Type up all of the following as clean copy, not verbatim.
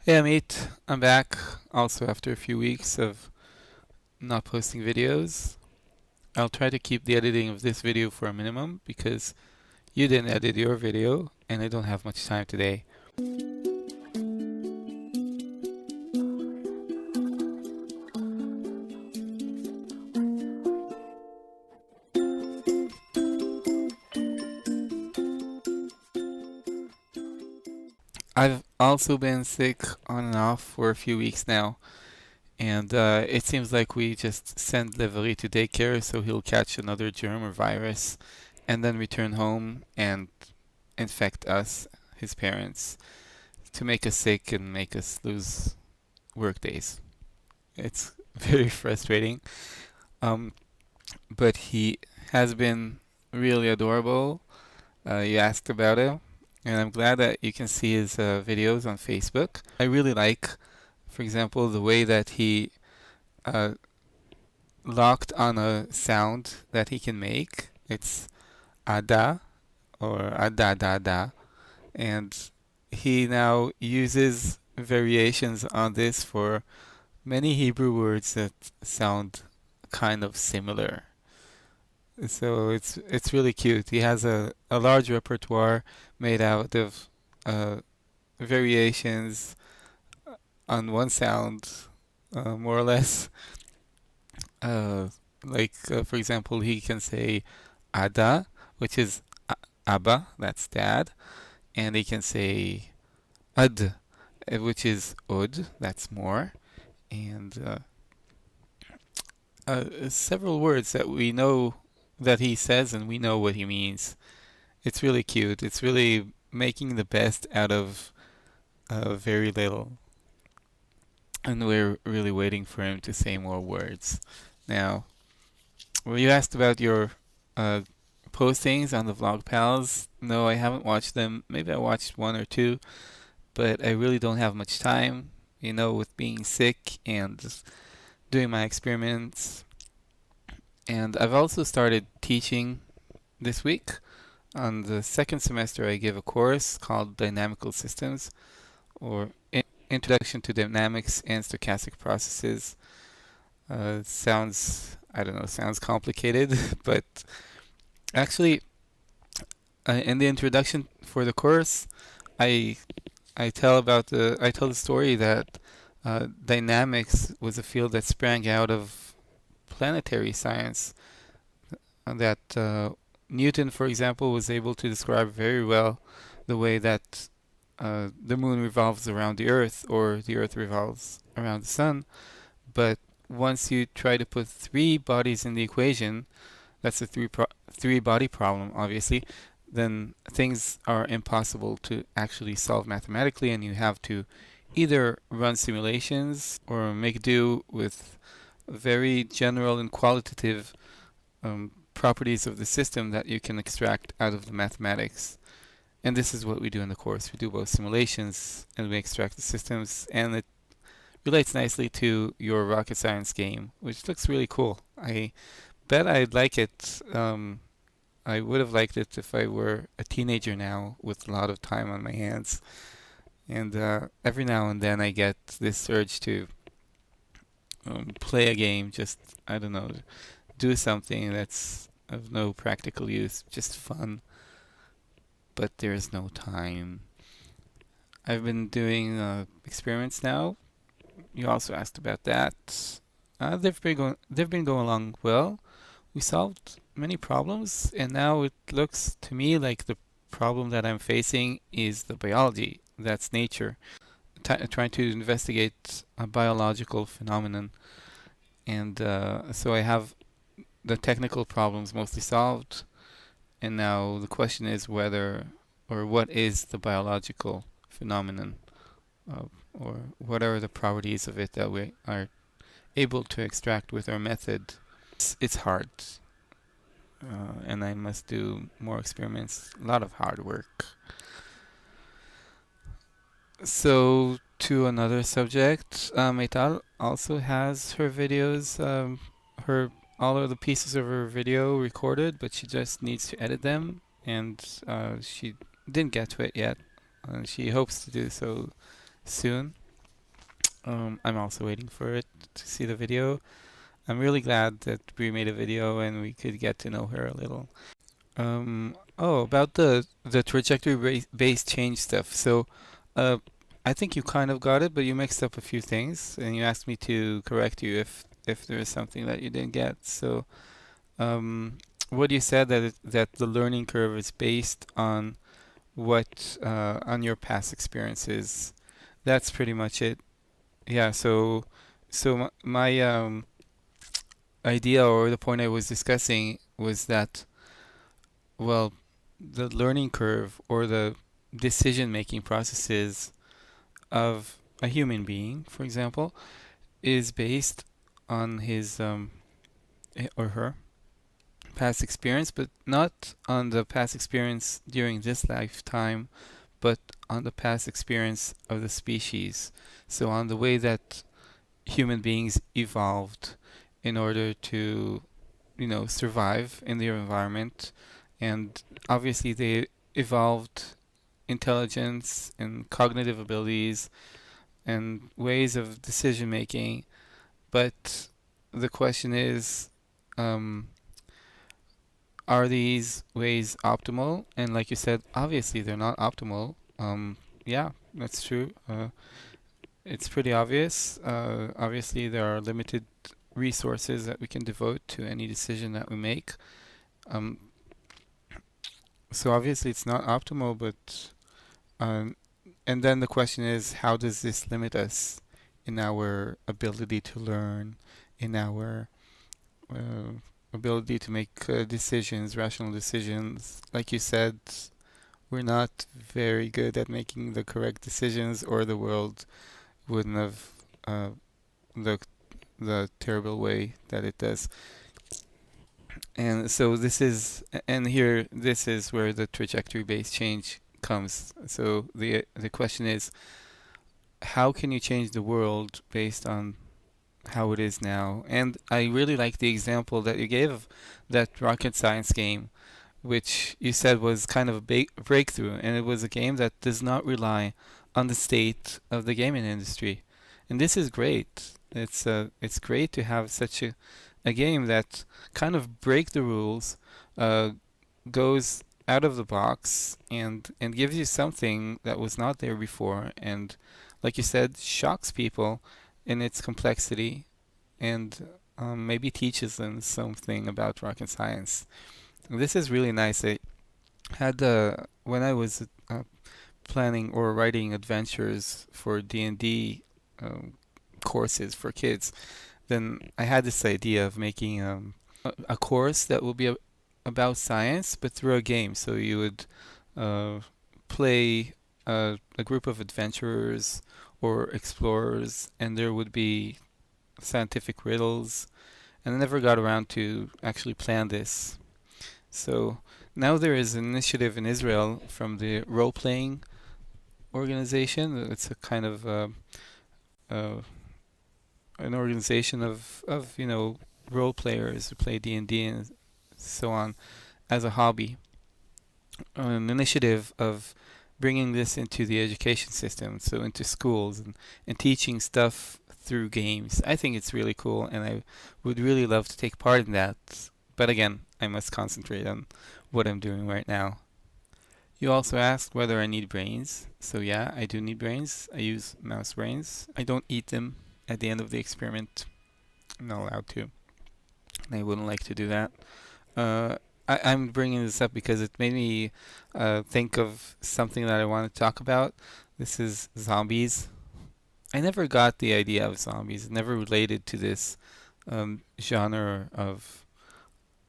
Hey Amit, I'm back. Also after a few weeks of not posting videos. I'll try to keep the editing of this video for a minimum because you didn't edit your video and I don't have much time today. I've also been sick on and off for a few weeks now, and it seems like we just send Levery to daycare so he'll catch another germ or virus and then return home and infect us, his parents, to make us sick and make us lose work days. It's very frustrating. Um, but he has been really adorable. You asked about him, and I'm glad that you can see his videos on Facebook. I really like, for example, the way that he uh, locked on a sound that he can make. It's ada or ada da da, and he now uses variations on this for many Hebrew words that sound kind of similar. So it's really cute. He has a large repertoire made out of uh, variations on one sound, more or less. Uh, for example, he can say Ada, which is Abba, that's dad, and he can say Ad, which is Od, that's more, and several words that we know that he says and we know what he means. It's really cute. It's really making the best out of very little. And we're really waiting for him to say more words. Now, well, you asked about your uh, postings on the Vlog Pals. No, I haven't watched them. Maybe I watched one or two, but I really don't have much time. You know, with being sick and just doing my experiments. And I've also started teaching this week. On the second semester, I give a course called Dynamical Systems, or Introduction to Dynamics and Stochastic Processes. I don't know, sounds complicated, but actually, in the introduction for the course, I I tell the story that dynamics was a field that sprang out of planetary science. That Newton, for example, was able to describe very well the way that the moon revolves around the Earth or the Earth revolves around the sun. But once you try to put three bodies in the equation, that's a three body problem, obviously, then things are impossible to actually solve mathematically, and you have to either run simulations or make do with very general and qualitative properties of the system that you can extract out of the mathematics. And this is what we do in the course. We do both simulations and we extract the systems, and it relates nicely to your rocket science game, which looks really cool. I bet I'd like it. I would have liked it if I were a teenager now with a lot of time on my hands. And every now and then I get this urge to play a game, just, I don't know, do something that's of no practical use, just fun, but there's no time. I've been doing experiments now. You also asked about that. They've been going along well. We solved many problems, and now it looks to me like the problem that I'm facing is the biology. That's nature. Trying to investigate a biological phenomenon, and so I have the technical problems mostly solved, and now the question is whether or what is the biological phenomenon, or what are the properties of it that we are able to extract with our method. It's hard, and I must do more experiments, a lot of hard work. So, to another subject, Metal also has her videos, her all of the pieces of her video recorded, but she just needs to edit them, and she didn't get to it yet. She hopes to do so soon. I'm also waiting for it to see the video. I'm really glad that we made a video and we could get to know her a little. Oh, about the trajectory based change stuff. So, uh, I think you kind of got it, but you mixed up a few things, and you asked me to correct you if there is something that you didn't get. So, what you said that the learning curve is based on what on your past experiences. That's pretty much it. Yeah. So my idea or the point I was discussing was that, well, the learning curve or the decision making processes of a human being, for example, is based on his or her past experience, but not on the past experience during this lifetime, but on the past experience of the species. So on the way that human beings evolved in order to, survive in their environment. And obviously, they evolved intelligence and cognitive abilities and ways of decision making. But the question is, um, are these ways optimal? And like you said, obviously they're not optimal. Yeah, that's true. It's pretty obvious. Obviously, there are limited resources that we can devote to any decision that we make. Um, so obviously, it's not optimal, but um, and then the question is, how does this limit us in our ability to learn, in our uh, ability to make decisions, rational decisions? Like you said, we're not very good at making the correct decisions, or the world wouldn't have uh, looked the terrible way that it does. And so and here, this is where the trajectory-based change comes. So the question is, how can you change the world based on how it is now? And I really like the example that you gave of that rocket science game, which you said was kind of a big breakthrough, and it was a game that does not rely on the state of the gaming industry. And this is great. It's great to have such a game that kind of break the rules, uh, goes out of the box and gives you something that was not there before, and like you said, shocks people in its complexity, and maybe teaches them something about rocket science. This is really nice. I had when I was planning or writing adventures for D&D um, courses for kids, then I had this idea of making a course that will be about science, but through a game. So you would uh, play a group of adventurers or explorers, and there would be scientific riddles. And I never got around to actually plan this. So now there is an initiative in Israel from the role-playing organization. It's a kind of uh, an organization of role players who play D&D and so on as a hobby. An initiative of bringing this into the education system, so into schools and teaching stuff through games. I think it's really cool, and I would really love to take part in that. But again, I must concentrate on what I'm doing right now. You also asked whether I need brains. So yeah, I do need brains. I use mouse brains. I don't eat them at the end of the experiment. I'm not allowed to. And I wouldn't like to do that. I'm bringing this up because it made me think of something that I want to talk about. This is zombies. I never got the idea of zombies. It never related to this genre of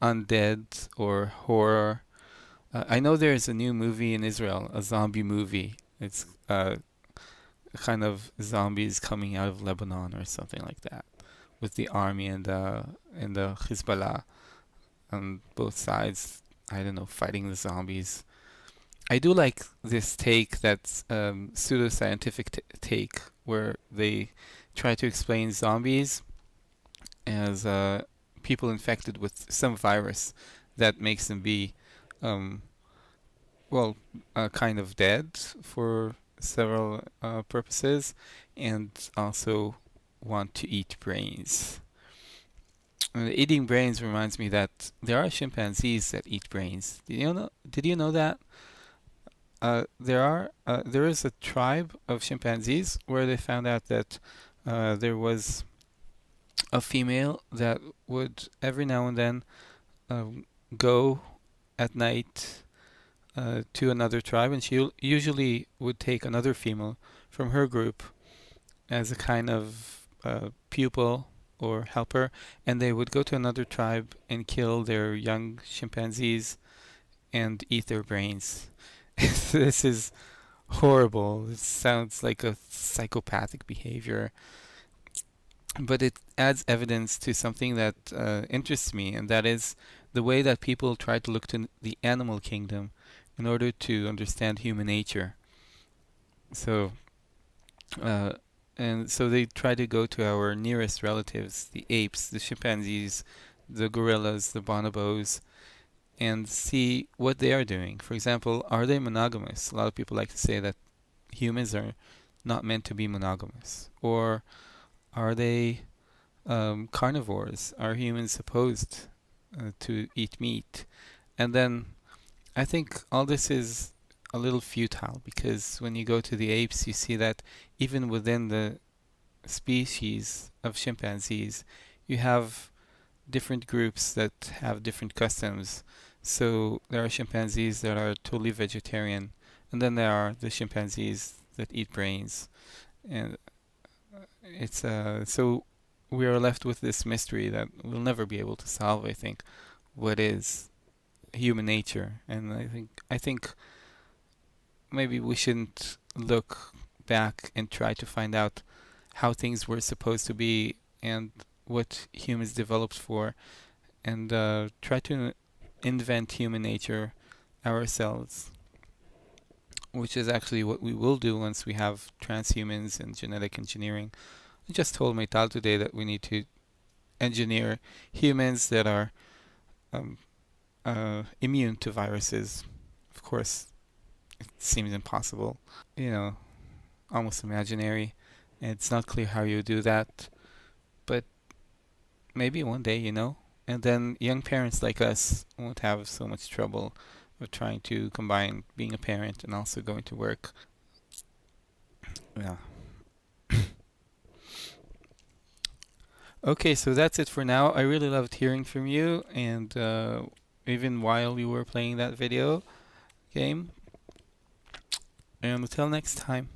undead or horror. I know there's a new movie in Israel, a zombie movie. It's kind of zombies coming out of Lebanon or something like that, with the army and the Hezbollah on both sides. I don't know, fighting the zombies. I do like this take that's pseudoscientific take where they try to explain zombies as people infected with some virus that makes them be um, well, kind of dead for several purposes, and also want to eat brains. Eating brains reminds me that there are chimpanzees that eat brains. Did you know that? There is a tribe of chimpanzees where they found out that there was a female that would every now and then um, go at night to another tribe, and she usually would take another female from her group as a kind of pupil or helper, and they would go to another tribe and kill their young chimpanzees and eat their brains. This is horrible. It sounds like a psychopathic behavior, but it adds evidence to something that interests me, and that is the way that people try to look to the animal kingdom in order to understand human nature. So, uh, and so they try to go to our nearest relatives, the apes, the chimpanzees, the gorillas, the bonobos, and see what they are doing. For example, are they monogamous? A lot of people like to say that humans are not meant to be monogamous. Or are they carnivores? Are humans supposed to eat meat? And then I think all this is a little futile, because when you go to the apes, you see that even within the species of chimpanzees, you have different groups that have different customs. So there are chimpanzees that are totally vegetarian, and then there are the chimpanzees that eat brains, and it's so we are left with this mystery that we'll never be able to solve. I think what is human nature, and I think maybe we shouldn't look back and try to find out how things were supposed to be and what humans developed for, and try to invent human nature ourselves, which is actually what we will do once we have transhumans and genetic engineering. I just told Maital today that we need to engineer humans that are um, immune to viruses. Of course, it seems impossible, you know, almost imaginary. And it's not clear how you do that, but maybe one day, and then young parents like us won't have so much trouble with trying to combine being a parent and also going to work. Yeah. Okay, so that's it for now. I really loved hearing from you, and even while you were playing that video game. And until next time.